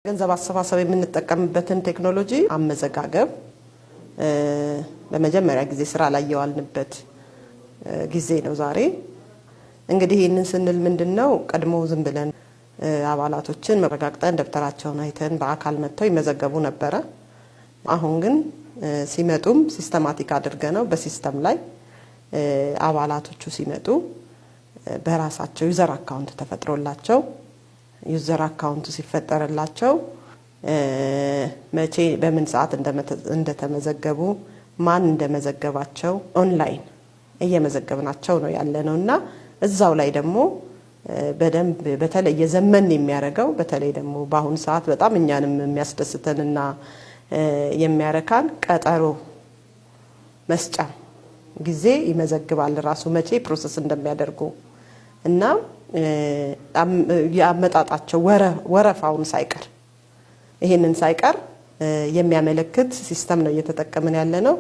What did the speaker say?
ገንዘብ አሰባሰብ የምንጠቀምበትን ቴክኖሎጂ አመዘጋገብ በመጀመሪያ ጊዜ ስራ ላይ ያዋልንበት ጊዜ ነው ዛሬ። እንግዲህ ይሄንን ስንል ምንድነው ቀድሞ ዝም ብለን አባላቶችን መረጋግጠን ደብተራቸውን አይተን በአካል መጥተው ይመዘገቡ ነበር። አሁን ግን ሲመጡም ሲስተማቲክ አድርገነው በሲስተም ላይ አባላቶቹ ሲመጡ በራሳቸው ዩዘር አካውንት ተፈጥሮላቸው ዩዘር አካውንት ሲፈጠርላቸው መቼ በምን ሰዓት እንደተመዘገቡ ማን እንደመዘገባቸው ኦንላይን እየመዘገብናቸው ነው ያለነውና እዛው ላይ ደግሞ በደንብ በተለይ ዘመን የሚያረጋው በተለይ ደግሞ በአሁን ሰዓት በጣም እኛንም የሚያስደስተንና የሚያረካን ቀጠሮ መስጫ ጊዜ ይመዘግባል ራሱ መቼ ፕሮሰስ እንደሚያደርጉ እና ያመጣጣቸው ወረፋውን ሳይቀር ይሄንን ሳይቀር የሚያመለክት ሲስተም ነው እየተጠቀመን ያለነው።